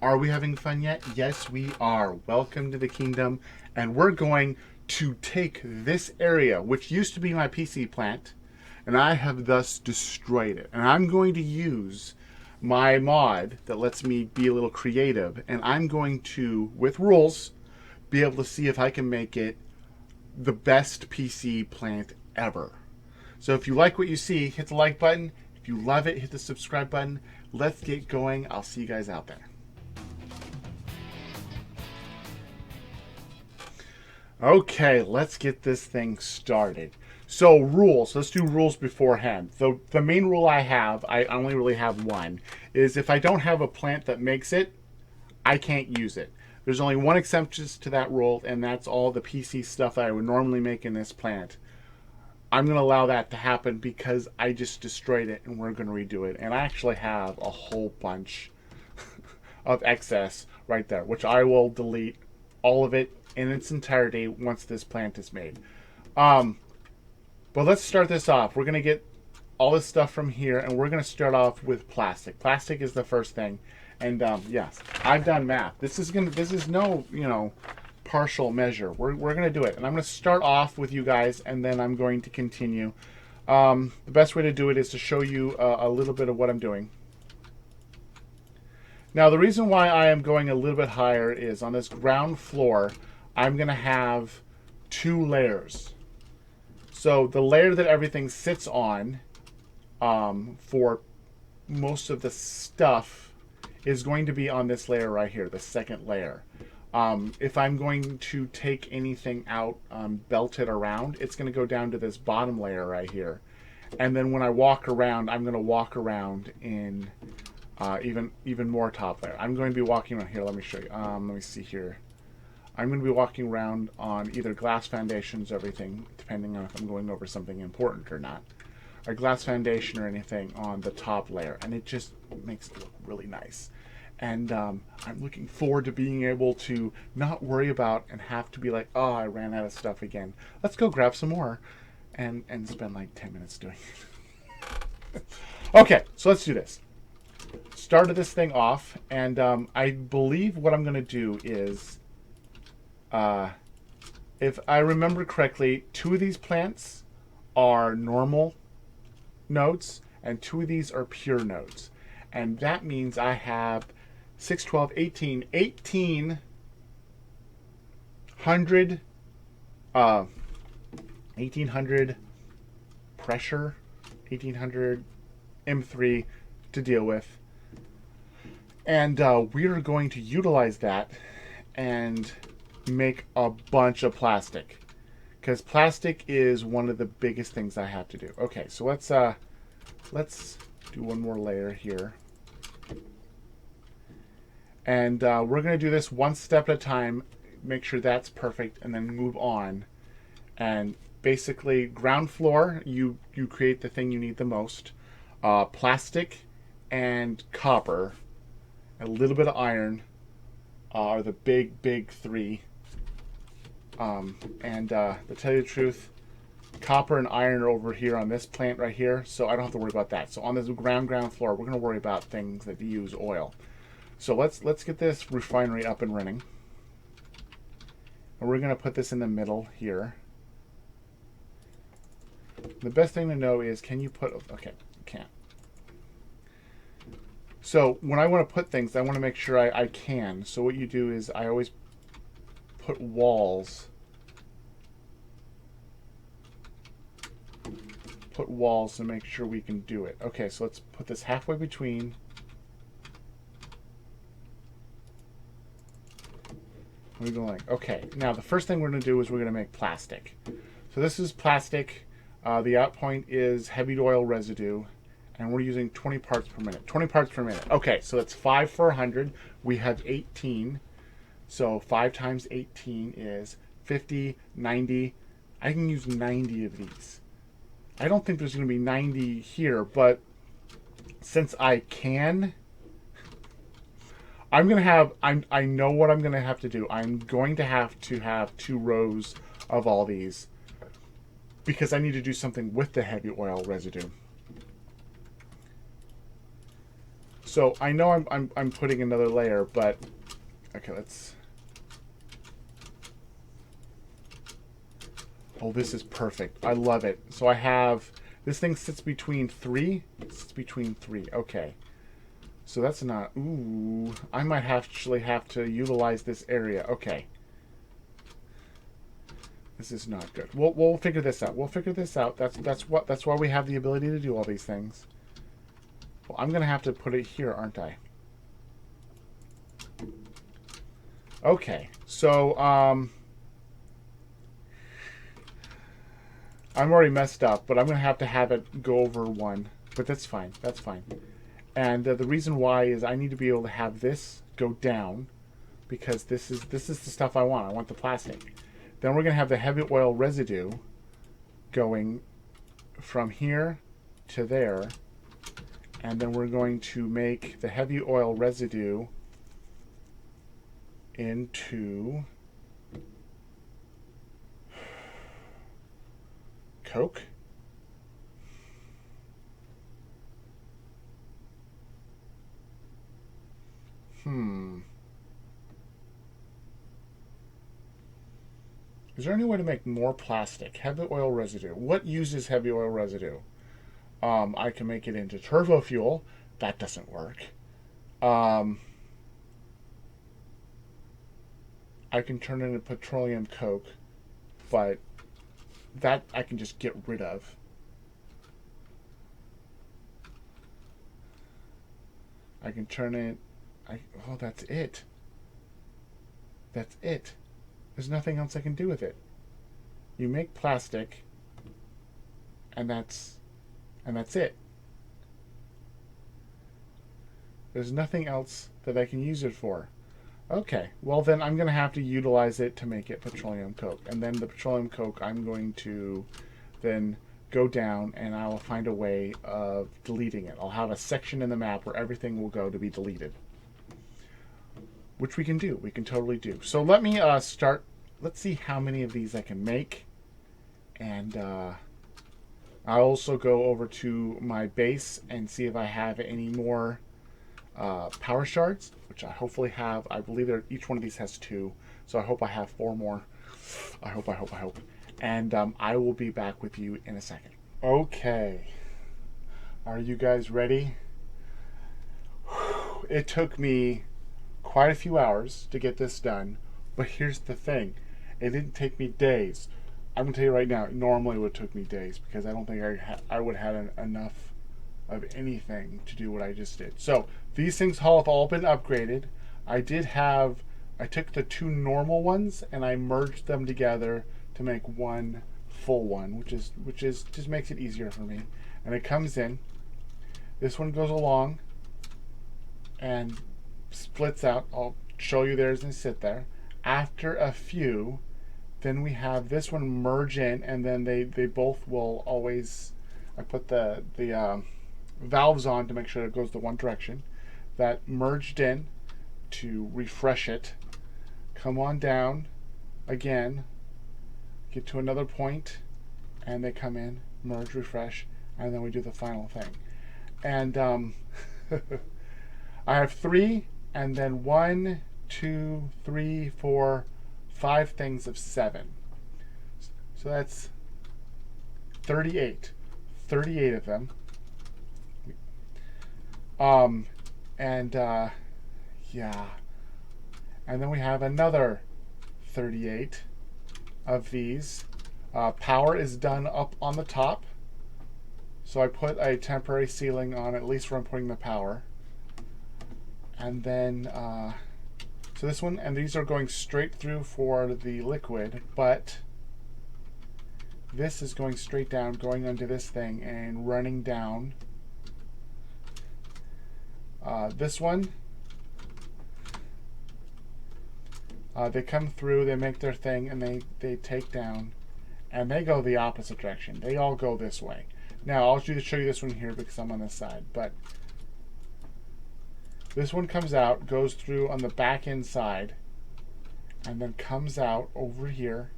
Are we having fun yet? Yes, we are. Welcome to the Keanedom, and we're going to take this area, which used to be my PC plant, and I have thus destroyed it. And I'm going to use my mod that lets me be a little creative, and I'm going to, with rules, be able to see if I can make it the best PC plant ever. So if you like what you see, hit the like button. If you love it, hit the subscribe button. Let's get going. I'll see you guys out there. Okay, let's get this thing started. So rules, let's do rules beforehand. The main rule I only really have one, is if I don't have a plant that makes it, I can't use it. There's only one exception to that rule, and that's all the PC stuff that I would normally make in this plant. I'm going to allow that to happen because I just destroyed it and we're going to redo it. And I actually have a whole bunch of excess right there, which I will delete all of it in its entirety once this plant is made. But let's start this off. We're going to get all this stuff from here, and we're going to start off with plastic. Plastic is the first thing. And yes, I've done math. This is no, partial measure. We're going to do it. And I'm going to start off with you guys, and then I'm going to continue. The best way to do it is to show you a little bit of what I'm doing. Now, the reason why I am going a little bit higher is on this ground floor, I'm going to have two layers. So the layer that everything sits on for most of the stuff is going to be on this layer right here, the second layer. If I'm going to take anything out, belt it around, it's going to go down to this bottom layer right here. And then when I walk around, I'm going to walk around in even more top layer. I'm going to be walking around here. Let me show you. Let me see here. I'm going to be walking around on either glass foundations, everything, depending on if I'm going over something important or not, or glass foundation or anything on the top layer, and it just makes it look really nice. And I'm looking forward to being able to not worry about and have to be like, oh, I ran out of stuff again. Let's go grab some more, and spend like 10 minutes doing it. Okay, so let's do this. Started this thing off, and I believe what I'm going to do is, if I remember correctly, two of these plants are normal nodes, and two of these are pure nodes. And that means I have 6, 12, 18, 1800, 1800 pressure, 1800 M3 to deal with. And we are going to utilize that and make a bunch of plastic, because plastic is one of the biggest things I have to do. Okay, so let's do one more layer here, and we're going to do this one step at a time, make sure that's perfect, and then move on. And basically, ground floor, you create the thing you need the most. Plastic and copper, a little bit of iron are the big three. And to tell you the truth, copper and iron are over here on this plant right here, so I don't have to worry about that. So on this ground floor, we're going to worry about things that use oil. So let's get this refinery up and running. And we're going to put this in the middle here. The best thing to know is, can you put... Okay, you can't. So when I want to put things, I want to make sure I can. So what you do is I always put walls. Put walls to make sure we can do it. Okay, so let's put this halfway between. We're going. Okay, now the first thing we're going to do is we're going to make plastic. So this is plastic. The out point is heavy oil residue, and we're using 20 parts per minute. 20 parts per minute. Okay, so that's 5 for 100. We have 18. So 5 times 18 is 50, 90. I can use 90 of these. I don't think there's going to be 90 here, but since I can, I'm going to have, I know what I'm going to have to do. I'm going to have 2 rows of all these, because I need to do something with the heavy oil residue. So I know I'm putting another layer, but okay, let's. Oh, this is perfect. I love it. So I have this thing sits between three. Sits between three. Okay. So that's not. Ooh, I might actually have to utilize this area. Okay. This is not good. We'll figure this out. We'll figure this out. That's why we have the ability to do all these things. Well, I'm gonna have to put it here, aren't I? Okay. So I'm already messed up, but I'm gonna have to have it go over one. But that's fine. That's fine. And the reason why is I need to be able to have this go down because this is the stuff I want. I want the plastic. Then we're going to have the heavy oil residue going from here to there. And then we're going to make the heavy oil residue into Coke. Is there any way to make more plastic? Heavy oil residue. What uses heavy oil residue? I can make it into turbo fuel. That doesn't work. I can turn it into petroleum coke, but that I can just get rid of. I can turn it. Oh, that's it. That's it. There's nothing else I can do with it. You make plastic, and that's it. There's nothing else that I can use it for. Okay, well then I'm going to have to utilize it to make it petroleum coke. And then the petroleum coke I'm going to then go down and I will find a way of deleting it. I'll have a section in the map where everything will go to be deleted. Which we can do. We can totally do. So let me start. Let's see how many of these I can make. And I'll also go over to my base and see if I have any more power shards, which I hopefully have. I believe each one of these has 2. So I hope I have 4 more. I hope. And I will be back with you in a second. Okay. Are you guys ready? It took me quite a few hours to get this done, but here's the thing. It didn't take me days. I'm going to tell you right now, it normally would have took me days because I don't think I would have had enough of anything to do what I just did. So these things have all been upgraded. I took the 2 normal ones and I merged them together to make one full one, which is just makes it easier for me. And it comes in. This one goes along and splits out. I'll show you theirs and sit there. After a few, then we have this one merge in, and then they both will always. I put the valves on to make sure it goes the one direction. That merged in to refresh it. Come on down again. Get to another point, and they come in, merge, refresh, and then we do the final thing. And I have 3, and then 1, 2, 3, 4, 5 things of 7. So that's 38. 38 of them. Yeah. And then we have another 38 of these. Power is done up on the top. So I put a temporary ceiling on at least where I'm putting the power. And then, so this one, and these are going straight through for the liquid, but this is going straight down, going onto this thing and running down. This one, they come through, they make their thing, and they take down, and they go the opposite direction. They all go this way. Now, I'll just show you this one here because I'm on this side, but this one comes out, goes through on the back end side, and then comes out over here,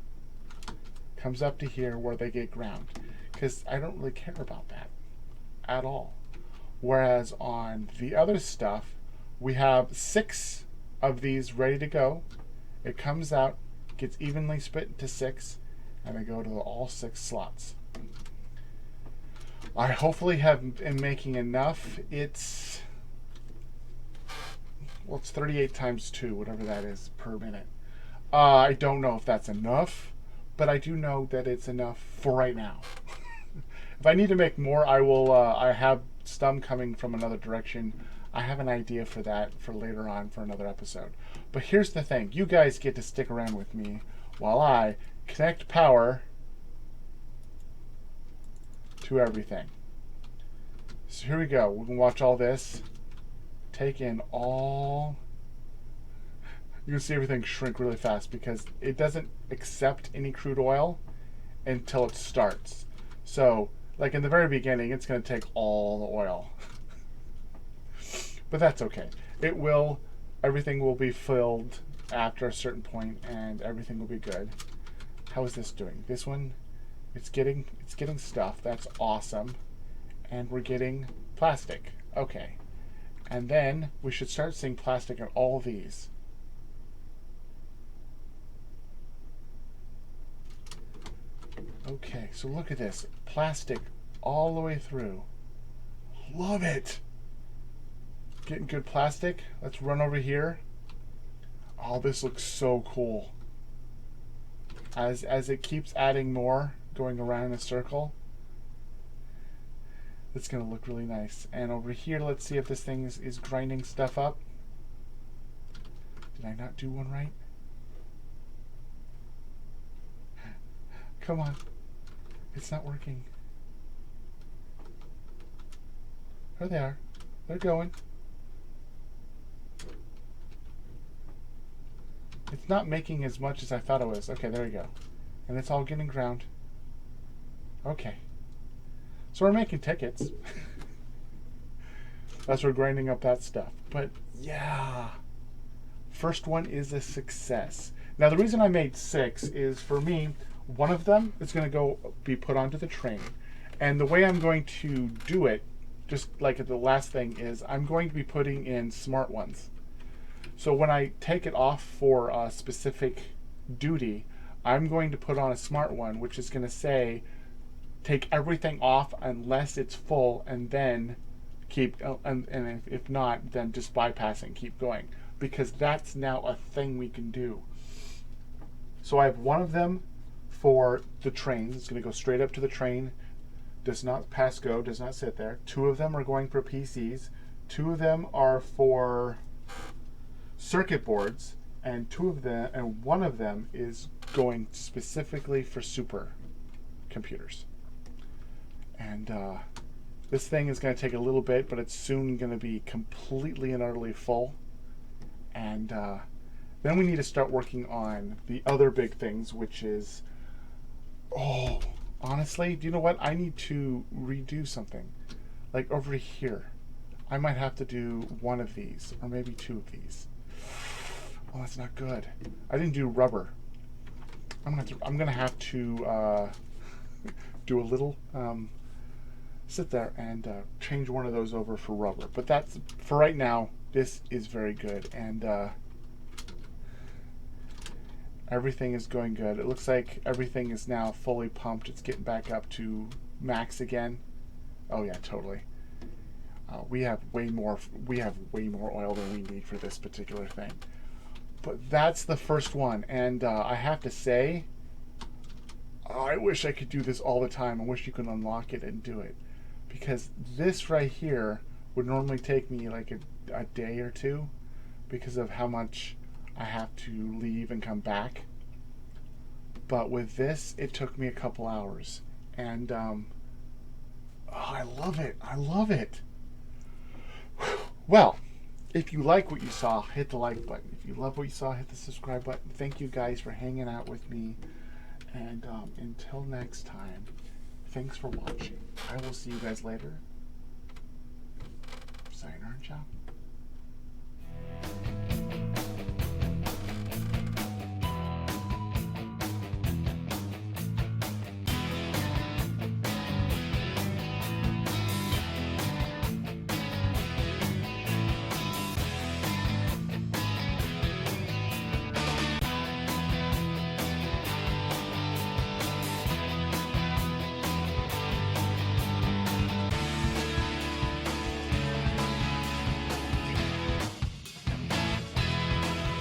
comes up to here where they get ground. Because I don't really care about that at all. Whereas on the other stuff, we have 6 of these ready to go. It comes out, gets evenly split into 6, and they go to all 6 slots. I hopefully am making enough. It's 38 times 2, whatever that is, per minute. I don't know if that's enough, but I do know that it's enough for right now. If I need to make more, I will. I have some coming from another direction. I have an idea for that for later on for another episode. But here's the thing. You guys get to stick around with me while I connect power to everything. So here we go. We can watch all this. Take in all... You can see everything shrink really fast because it doesn't accept any crude oil until it starts. So, like in the very beginning, it's going to take all the oil. But that's okay. It will, everything will be filled after a certain point and everything will be good. How is this doing? This one, it's getting stuff. That's awesome. And we're getting plastic. Okay. And then we should start seeing plastic in all these. Okay, so look at this. Plastic all the way through. Love it. Getting good plastic. Let's run over here. Oh, this looks so cool. As it keeps adding more, going around in a circle, it's going to look really nice. And over here, let's see if this thing is grinding stuff up. Did I not do one right? Come on. It's not working. There they are. They're going. It's not making as much as I thought it was. Okay, there we go. And it's all getting ground. Okay. So we're making tickets. As we're grinding up that stuff. But yeah. First one is a success. Now the reason I made 6 is for me, one of them is going to be put onto the train. And the way I'm going to do it, just like the last thing, is I'm going to be putting in smart ones. So when I take it off for a specific duty, I'm going to put on a smart one, which is going to say, take everything off unless it's full, and then keep, and if not, then just bypass and keep going. Because that's now a thing we can do. So I have one of them for the trains. It's going to go straight up to the train. Does not pass go, does not sit there. 2 of them are going for PCs. 2 of them are for circuit boards, and 1 of them is going specifically for super computers. And this thing is going to take a little bit, but it's soon going to be completely and utterly full. And then we need to start working on the other big things, which is, oh, honestly, do you know what? I need to redo something. Like over here, I might have to do 1 of these, or maybe 2 of these. Oh, that's not good. I didn't do rubber. I'm gonna have to do a little sit there and change one of those over for rubber. But that's for right now. This is very good, and everything is going good. It looks like everything is now fully pumped. It's getting back up to max again. Oh yeah, totally. We have way more oil than we need for this particular thing. But that's the first one, and I have to say, I wish I could do this all the time. I wish you could unlock it and do it, because this right here would normally take me like a day or 2 because of how much I have to leave and come back. But with this, it took me a couple hours, and oh, I love it. I love it. Well, if you like what you saw, hit the like button. If you love what you saw, hit the subscribe button. Thank you guys for hanging out with me. And until next time, thanks for watching. I will see you guys later. Sayonara, ciao.